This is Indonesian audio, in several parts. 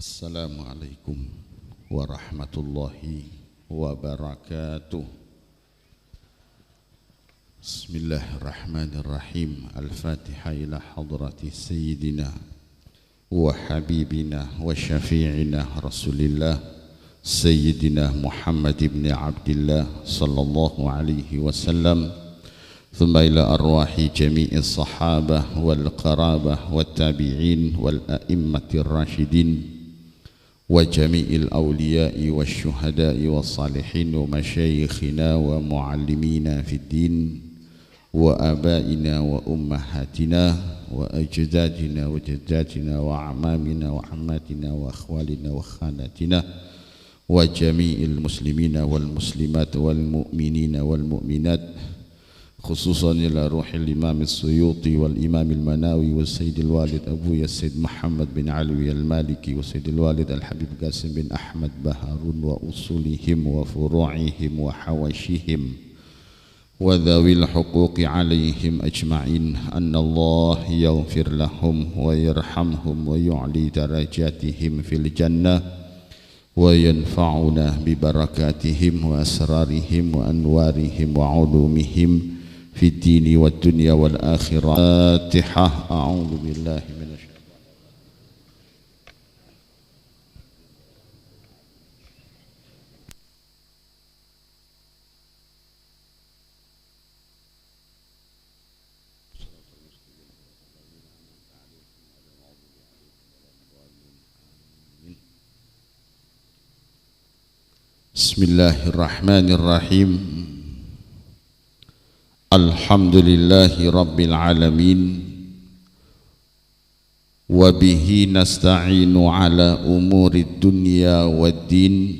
Assalamualaikum warahmatullahi wabarakatuh. Bismillahirrahmanirrahim. Al-Fatihah ila hadrati Sayyidina wa Habibina wa Syafi'ina Rasulillah Sayyidina Muhammad ibn Abdillah sallallahu alaihi wasallam. Thumma ila arwahi jami'i sahabah wal qarabah wat tabi'in wal a'immatir rasyidin wa jami'il awliya'i wa syuhada'i wa salihin wa masyayikhina wa muallimina fid din wa abaina wa ummahatina wa ajdadina wa jaddatina wa amamina wa ammatina wa akhwalina wa khanatina wa jami'il muslimina wal muslimat wal mu'minina wal mu'minat, khususan ila ruhil imam as-Suyuti wal imam al-Manawi wa sayyidil walid Abu Yasid Muhammad bin Alwi al-Maliki wa sayyidil walid al-Habib Qasim bin Ahmad Baharun wa usulihim wa furu'ihim wa hawashihim wa dhawil huquqi alaihim ajma'in. Anna Allah yaghfir lahum wa yarhamhum wa yu'li darajatihim fil jannah wa yanfa'una bi barakatihim wa asrarihim wa anwarihim wa ulumihim في الدين والدنيا والآخرة. فاتحة. أعوذ بالله من الشيطان. بسم الله الرحمن الرحيم. Alhamdulillahi Rabbil Alamin, wa bihi nasta'inu ala umuri dunya waddin,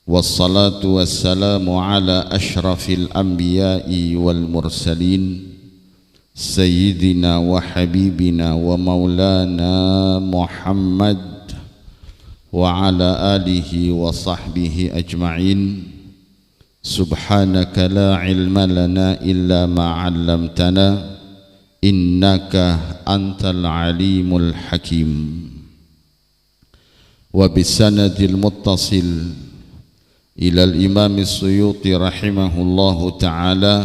wassalatu wassalamu ala ashrafil anbiya'i wal mursalin, sayyidina wa habibina wa maulana Muhammad wa ala alihi wa sahbihi ajma'in. Subhanaka la ilma lana illa ma 'allamtana innaka antal alimul hakim. Wa bisanadil muttasil ila al-imam as-Suyuti rahimahullahu ta'ala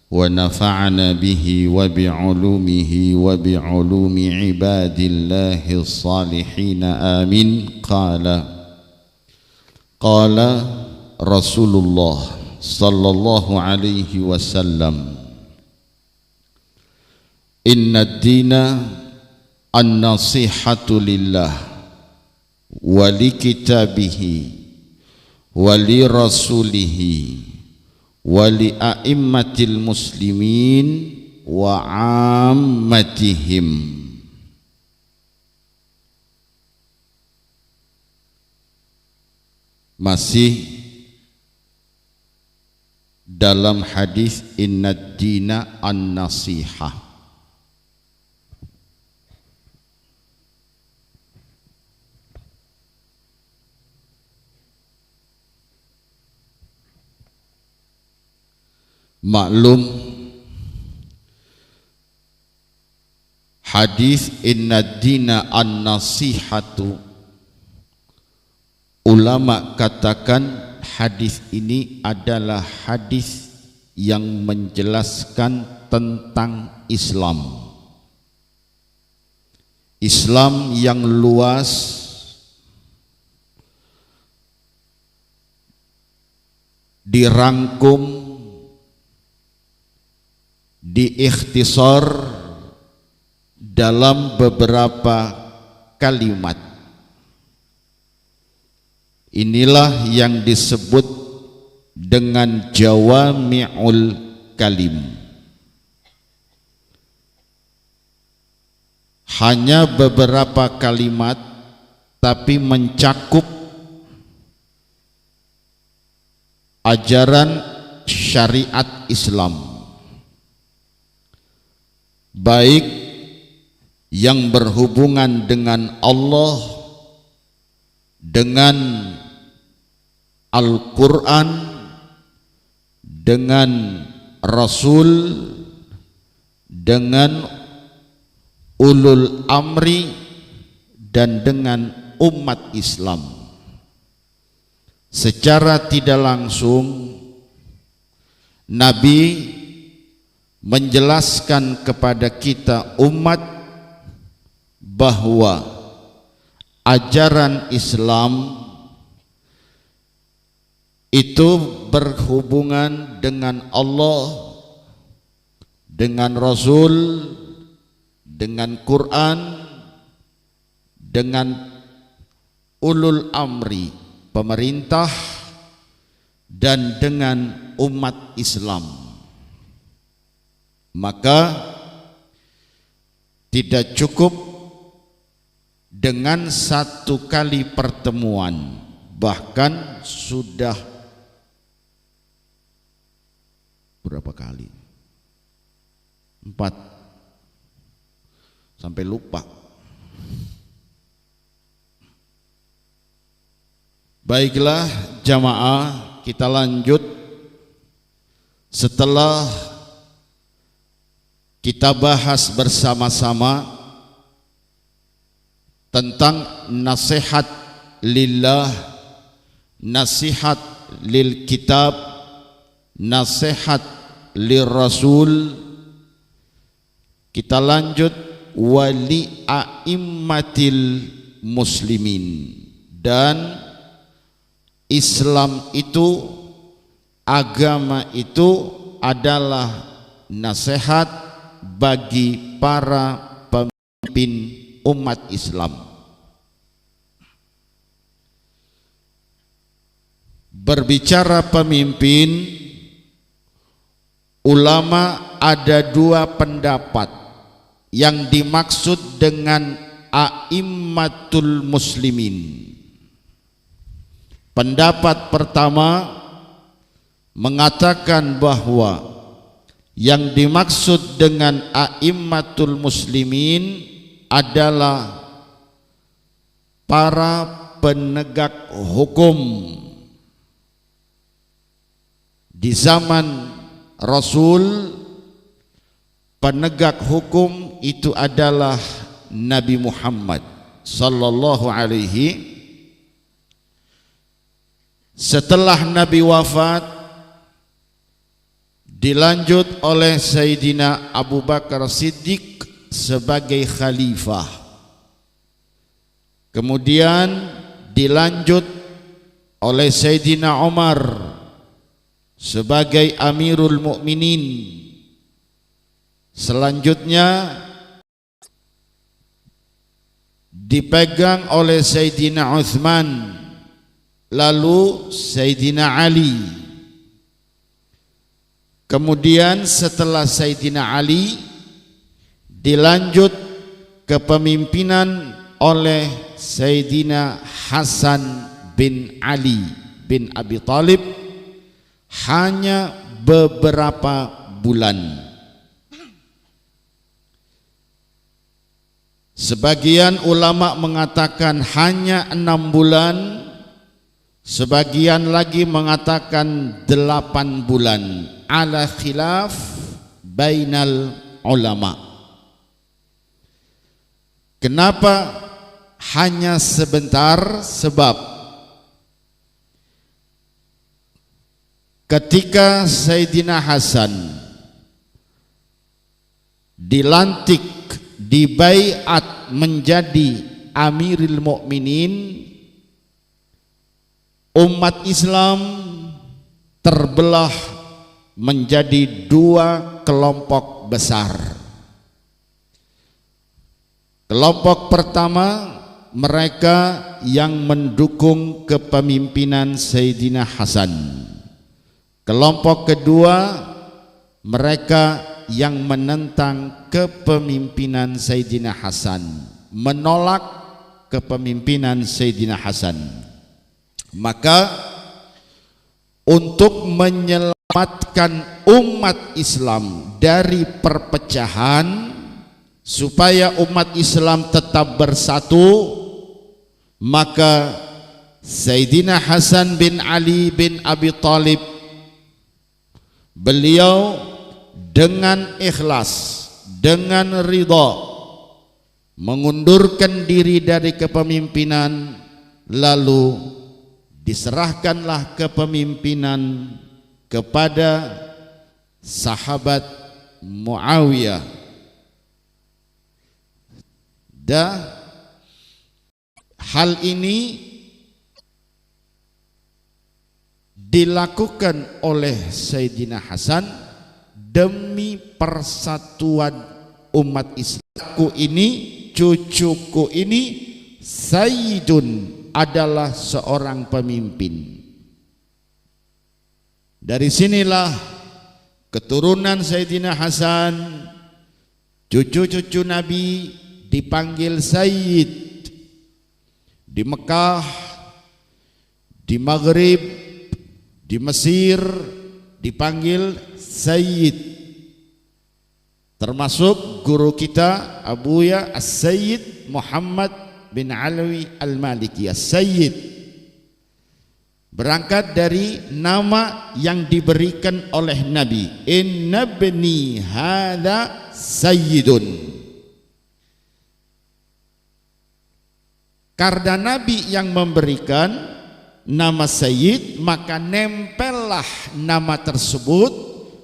wa nafa'ana bihi wa bi'ulumihi wa bi'ulumi ibadillahi as-salihin amin. Qala Rasulullah sallallahu alaihi wasallam, inna ad-dina an-nasihatu lillah wa li kitabihi wa li rasulihi wa li a'immatil muslimin wa ammatihim. Masih dalam hadis innad dina an-nasihah. Maklum, hadis innad dina an-nasihatu, ulama katakan hadis ini adalah hadis yang menjelaskan tentang Islam. Islam yang luas, dirangkum, diikhtisar dalam beberapa kalimat. Inilah yang disebut dengan jawami'ul kalim. Hanya beberapa kalimat tapi mencakup ajaran syariat Islam, baik yang berhubungan dengan Allah, dengan Al-Quran, dengan Rasul, dengan ulul amri, dan dengan umat Islam. Secara tidak langsung Nabi menjelaskan kepada kita umat bahwa ajaran Islam itu berhubungan dengan Allah, dengan Rasul, dengan Quran, dengan ulul amri, pemerintah, dan dengan umat Islam. Maka tidak cukup dengan satu kali pertemuan, bahkan sudah berapa kali? 4 sampai lupa. Baiklah jamaah, kita lanjut. Setelah kita bahas bersama-sama tentang nasihat lillah, nasihat lil kitab, nasihat lil rasul, kita lanjut wali a'immatil muslimin. Dan Islam itu, agama itu adalah nasihat bagi para pemimpin umat Islam. Berbicara pemimpin, ulama ada 2 pendapat yang dimaksud dengan a'immatul muslimin. Pendapat pertama mengatakan bahwa yang dimaksud dengan a'immatul muslimin adalah para penegak hukum. Di zaman Rasul, penegak hukum itu adalah Nabi Muhammad sallallahu alaihi. Setelah Nabi wafat, dilanjut oleh Sayyidina Abu Bakar Siddiq sebagai khalifah. Kemudian dilanjut oleh Sayyidina Umar sebagai Amirul Mukminin. Selanjutnya dipegang oleh Sayyidina Uthman, lalu Sayyidina Ali. Kemudian setelah Sayyidina Ali dilanjut kepemimpinan oleh Sayyidina Hasan bin Ali bin Abi Thalib hanya beberapa bulan. Sebagian ulama mengatakan hanya 6 bulan, sebagian lagi mengatakan 8 bulan. Ala khilaf bainal ulama. Kenapa hanya sebentar? Sebab ketika Sayyidina Hasan dilantik, dibaiat menjadi Amirul Mukminin, umat Islam terbelah menjadi 2 kelompok besar. Kelompok pertama, mereka yang mendukung kepemimpinan Sayyidina Hasan. Kelompok kedua, mereka yang menentang kepemimpinan Sayyidina Hasan, menolak kepemimpinan Sayyidina Hasan. Maka untuk menyelamatkan umat Islam dari perpecahan, supaya umat Islam tetap bersatu, maka Sayyidina Hasan bin Ali bin Abi Thalib, beliau dengan ikhlas, dengan ridha, mengundurkan diri dari kepemimpinan, lalu diserahkanlah kepemimpinan kepada sahabat Muawiyah. Dan hal ini dilakukan oleh Sayyidina Hasan demi persatuan umat Islam. Aku ini, cucuku ini, Sayyidun, adalah seorang pemimpin. Dari sinilah keturunan Sayyidina Hasan, cucu-cucu Nabi dipanggil Sayyid. Di Mekah, di Maghrib, di Mesir dipanggil Sayyid. Termasuk guru kita Abuya As-Sayyid Muhammad bin Alawi Al-Maliki. As-Sayyid berangkat dari nama yang diberikan oleh Nabi. Inna bni hadha sayyidun. Karena Nabi yang memberikan nama Sayyid, maka nempellah nama tersebut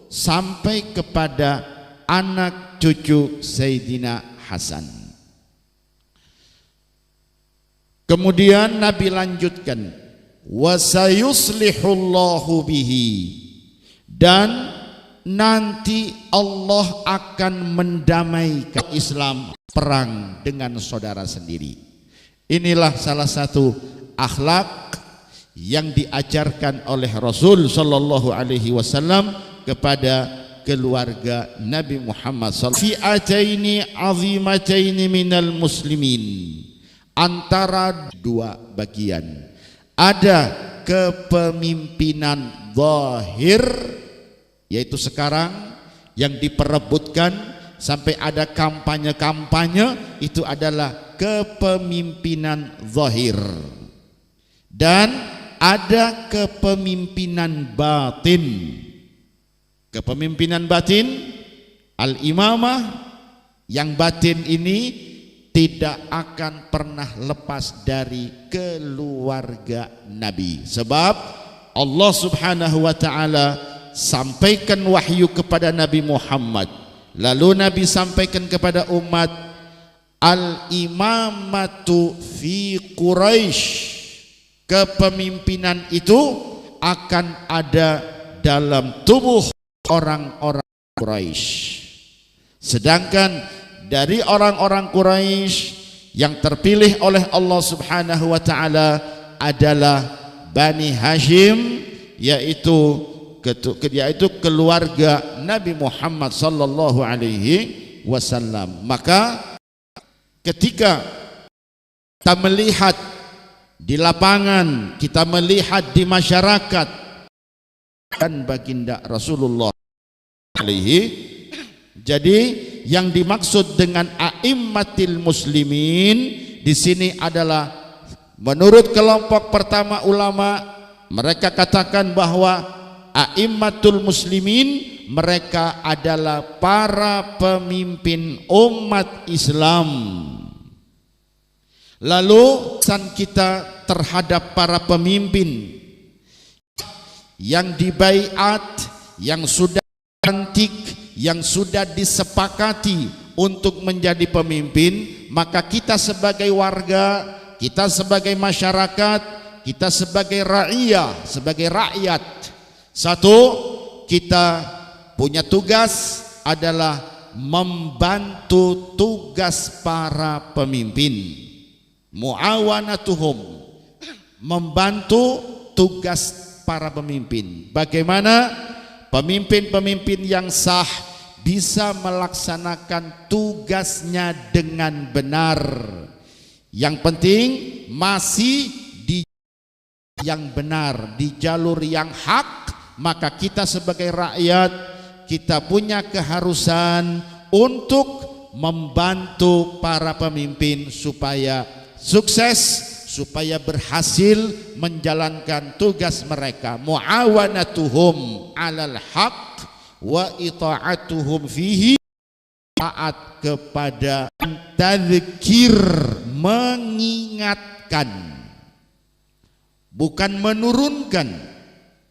sampai kepada anak cucu Sayyidina Hasan. Kemudian Nabi lanjutkan, wa sayuslihullahu bihi, dan nanti Allah akan mendamaikan Islam, perang dengan saudara sendiri. Inilah salah satu akhlak yang diajarkan oleh Rasul sallallahu alaihi wasallam kepada keluarga Nabi Muhammad sallallahu alaihi wasallam. Fi'ataini azimataini minal muslimin, antara dua bagian. Ada kepemimpinan zahir, yaitu sekarang yang diperebutkan sampai ada kampanye-kampanye, itu adalah kepemimpinan zahir. Dan ada kepemimpinan batin. Kepemimpinan batin, al-imamah, yang batin ini tidak akan pernah lepas dari keluarga Nabi. Sebab Allah Subhanahu wa ta'ala sampaikan wahyu kepada Nabi Muhammad, lalu Nabi sampaikan kepada umat, al-imamatu fi Quraisy, kepemimpinan itu akan ada dalam tubuh orang-orang Quraisy. Sedangkan dari orang-orang Quraisy yang terpilih oleh Allah Subhanahu wa ta'ala adalah Bani Hashim, yaitu keluarga Nabi Muhammad sallallahu alaihi wasallam. Maka ketika kita melihat di lapangan, kita melihat di masyarakat, dan baginda Rasulullah alaihi, jadi yang dimaksud dengan a'immatil muslimin di sini adalah, menurut kelompok pertama ulama, mereka katakan bahwa a'immatul muslimin mereka adalah para pemimpin umat Islam. Lalu pesan kita terhadap para pemimpin yang dibaiat, yang sudah dilantik, yang sudah disepakati untuk menjadi pemimpin, maka kita sebagai warga, kita sebagai masyarakat, kita sebagai rakyat, satu, kita punya tugas adalah membantu tugas para pemimpin, muawanatuhum, membantu tugas para pemimpin. Bagaimana pemimpin-pemimpin yang sah bisa melaksanakan tugasnya dengan benar. Yang penting masih di yang benar, di jalur yang hak. Maka kita sebagai rakyat, kita punya keharusan untuk membantu para pemimpin supaya sukses, supaya berhasil menjalankan tugas mereka. Muawanatuhum alal haq wa ita'atuhum fihi taat kepada tadzkir, mengingatkan, bukan menurunkan,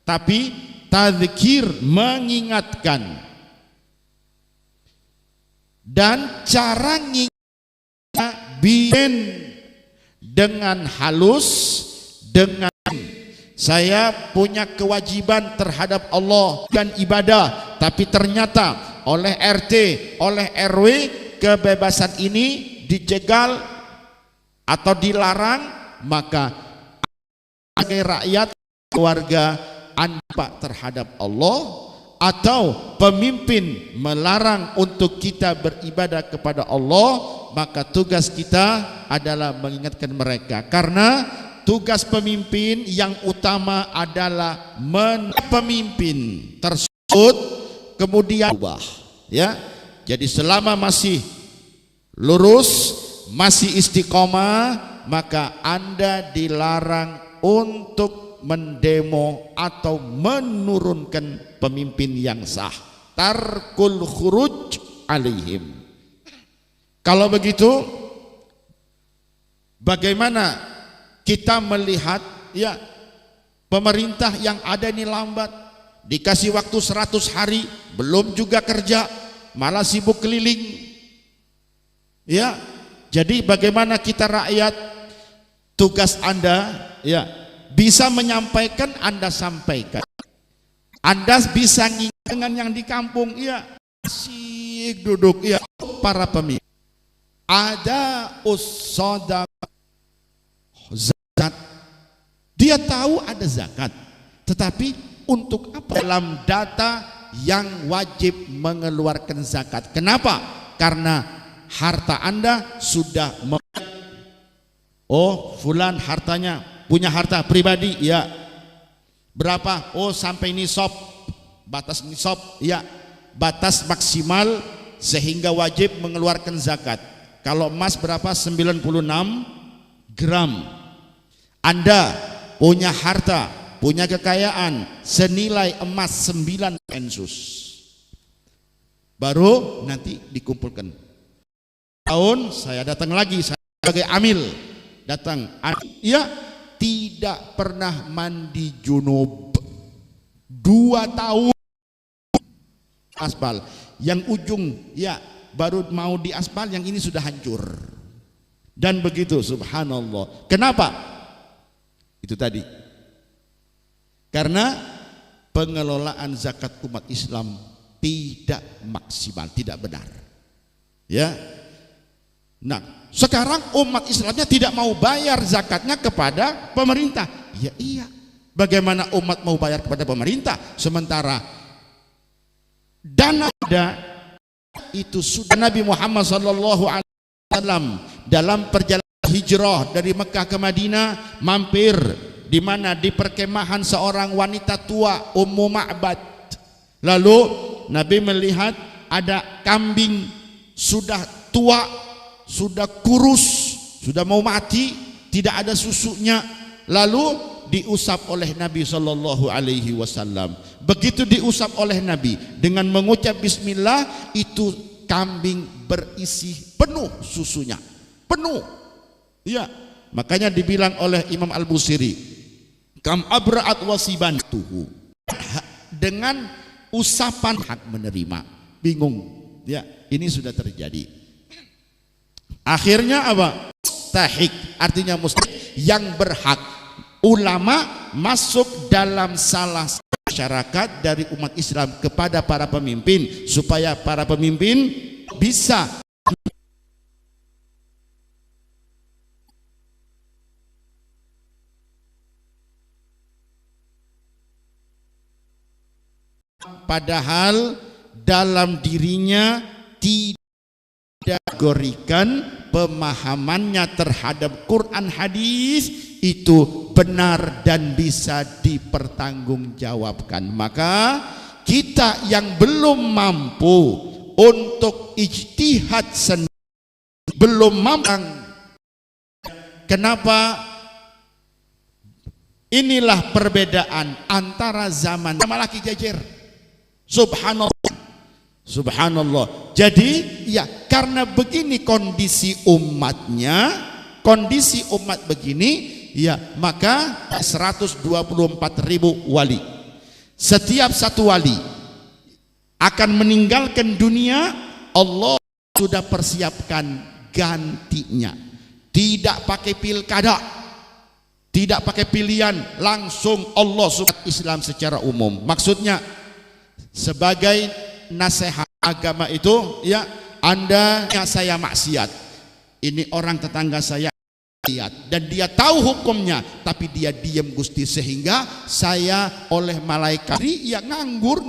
tapi tadzkir, mengingatkan. Dan cara ngingatnya bikin dengan halus, dengan saya punya kewajiban terhadap Allah dan ibadah, tapi ternyata oleh RT, oleh RW kebebasan ini dijegal atau dilarang, maka sebagai rakyat, keluarga, Anda terhadap Allah, atau pemimpin melarang untuk kita beribadah kepada Allah, maka tugas kita adalah mengingatkan mereka. Karena tugas pemimpin yang utama adalah pemimpin tersebut kemudian ubah, ya. Jadi selama masih lurus, masih istiqomah, maka Anda dilarang untuk mendemo atau menurunkan pemimpin yang sah. Tarkul khuruj alaihim. Kalau begitu, bagaimana kita melihat, ya, pemerintah yang ada ini lambat, dikasih waktu 100 hari, belum juga kerja, malah sibuk keliling, ya. Jadi bagaimana kita rakyat, tugas Anda, ya, bisa menyampaikan, Anda sampaikan. Anda bisa ngingat dengan yang di kampung, ya, masih duduk, ya, para pemimpin. Ada usada zakat, dia tahu ada zakat, tetapi untuk apa? Dalam data yang wajib mengeluarkan zakat. Kenapa? Karena harta Anda sudah oh, fulan hartanya, punya harta pribadi, ya, berapa? Oh, sampai nisab, batas nisab, ya, batas maksimal sehingga wajib mengeluarkan zakat. Kalau emas berapa? 96 gram. Anda punya harta, punya kekayaan senilai emas 9 pensus, baru nanti dikumpulkan. Tahun saya datang lagi, saya sebagai amil datang, ya, tidak pernah mandi junub 2 tahun, aspal yang ujung, ya, baru mau di aspal, yang ini sudah hancur. Dan begitu, subhanallah. Kenapa? Itu tadi, karena pengelolaan zakat umat Islam tidak maksimal, tidak benar, ya. Nah, sekarang umat Islamnya tidak mau bayar zakatnya kepada pemerintah. Ya iya, bagaimana umat mau bayar kepada pemerintah sementara dana itu sudah Nabi Muhammad SAW dalam perjalanan hijrah dari Mekah ke Madinah mampir di mana? Di perkemahan seorang wanita tua, Ummu Ma'bad. Lalu Nabi melihat ada kambing sudah tua, sudah kurus, sudah mau mati, tidak ada susunya. Lalu diusap oleh Nabi Shallallahu Alaihi Wasallam. Begitu diusap oleh Nabi dengan mengucap Bismillah, itu kambing berisi penuh susunya, penuh. Ya, makanya dibilang oleh Imam Al-Busiri, kam abraat wasiban tuhu, dengan usapan hak menerima. Bingung, ya, ini sudah terjadi. Akhirnya apa? Mustahik, artinya mustahik, yang berhak. Ulama masuk dalam salah masyarakat dari umat Islam kepada para pemimpin, supaya para pemimpin bisa padahal dalam dirinya tidak kategorikan pemahamannya terhadap Quran hadis itu benar dan bisa dipertanggungjawabkan. Maka kita yang belum mampu untuk ijtihad sendiri, belum mampu. Kenapa? Inilah perbedaan antara zaman sama laki jajar. Subhanallah. Subhanallah. Jadi ya karena begini kondisi umat begini ya, maka 124.000 wali. Setiap satu wali akan meninggalkan dunia, Allah sudah persiapkan gantinya. Tidak pakai pilkada, tidak pakai pilihan, langsung Allah subhanahu Islam secara umum. Maksudnya sebagai nasihat agama itu ya, Anda ya saya maksiat, ini orang tetangga saya maksiat dan dia tahu hukumnya tapi dia diam Gusti, sehingga saya oleh malaikat ya nganggur,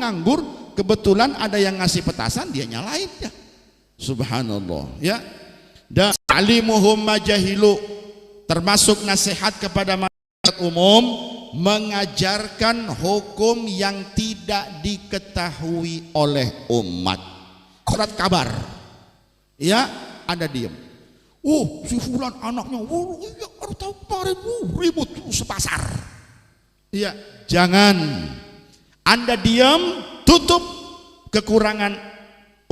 kebetulan ada yang ngasih petasan dia nyalain ya. Subhanallah ya. Dan alimuhum majahilu, termasuk nasihat kepada masyarakat umum, mengajarkan hukum yang tidak diketahui oleh umat. Surat kabar ya, Anda diam, si fulan anaknya ya baru tahu kemarin ribut sepasar ya. Jangan Anda diam, tutup kekurangan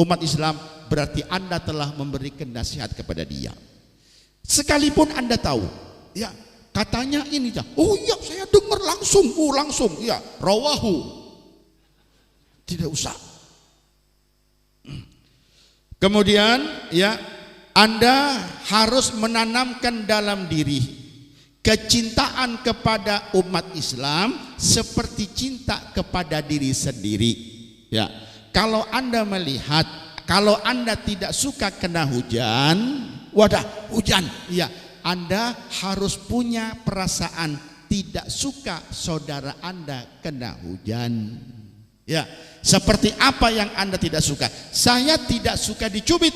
umat Islam, berarti Anda telah memberikan nasihat kepada dia. Sekalipun Anda tahu ya, katanya ini ya, oh iya saya dengar langsung ya, rawahu, tidak usah. Kemudian ya, Anda harus menanamkan dalam diri kecintaan kepada umat Islam seperti cinta kepada diri sendiri ya. Kalau Anda melihat, kalau Anda tidak suka kena hujan, hujan ya, Anda harus punya perasaan tidak suka saudara Anda kena hujan ya. Seperti apa yang Anda tidak suka? Saya tidak suka dicubit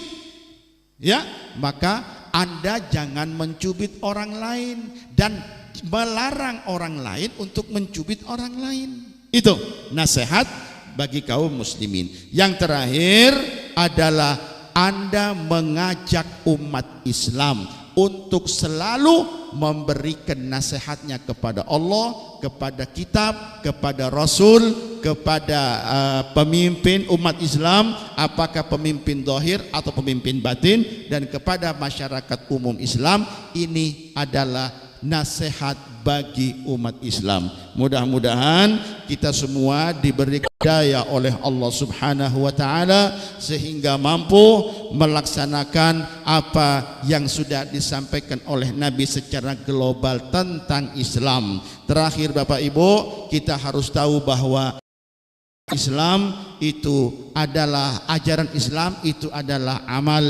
ya, maka Anda jangan mencubit orang lain dan melarang orang lain untuk mencubit orang lain. Itu nasihat bagi kaum muslimin. Yang terakhir adalah Anda mengajak umat Islam untuk selalu memberikan nasihatnya kepada Allah, kepada kitab, kepada Rasul, kepada pemimpin umat Islam, apakah pemimpin zahir atau pemimpin batin, dan kepada masyarakat umum Islam. Ini adalah nasihat bagi umat Islam. Mudah-mudahan kita semua diberi hidayah oleh Allah Subhanahu wa taala sehingga mampu melaksanakan apa yang sudah disampaikan oleh Nabi secara global tentang Islam. Terakhir Bapak Ibu, kita harus tahu bahwa Islam itu adalah, ajaran Islam itu adalah amal.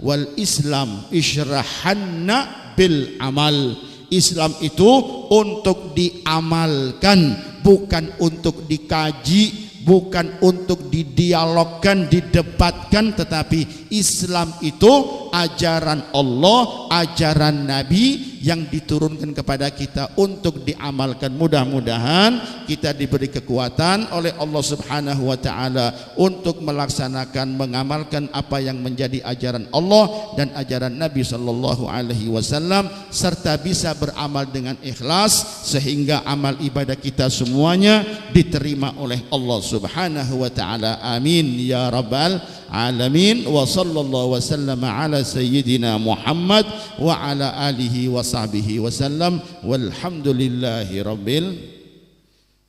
Wal Islam isyrahanna bil amal. Islam itu untuk diamalkan, bukan untuk dikaji, bukan untuk didialogkan, didebatkan, tetapi Islam itu ajaran Allah, ajaran Nabi yang diturunkan kepada kita untuk diamalkan. Mudah-mudahan kita diberi kekuatan oleh Allah Subhanahu wa taala untuk melaksanakan, mengamalkan apa yang menjadi ajaran Allah dan ajaran Nabi sallallahu alaihi wasallam, serta bisa beramal dengan ikhlas sehingga amal ibadah kita semuanya diterima oleh Allah Subhanahu wa taala. Amin ya rabbal alamin. Wa sallallahu wasallam ala sayyidina Muhammad wa ala alihi wa sahbihi wasallam. Walhamdulillahi rabbil.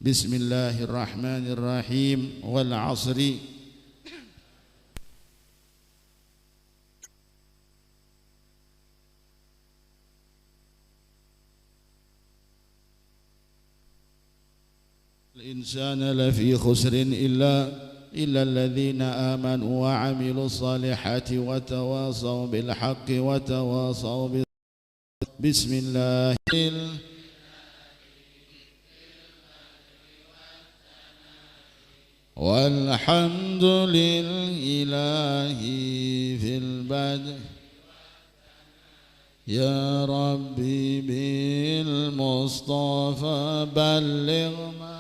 Bismillahirrahmanirrahim. Wal asri. Al-insana lafi khusrin illa الذين آمنوا وعملوا الصالحات وتواصوا بالحق وتواصوا بسم الله والحمد لله في البدء يا ربي بالمصطفى بلغ ما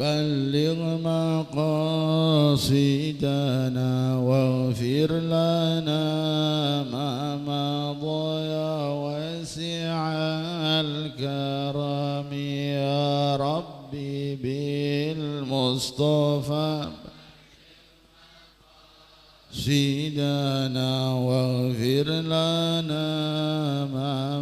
بلغ مقاصدنا واغفر لنا ما مضى يا واسع الكرم يا ربي بالمصطفى سيدنا واغفر لنا ما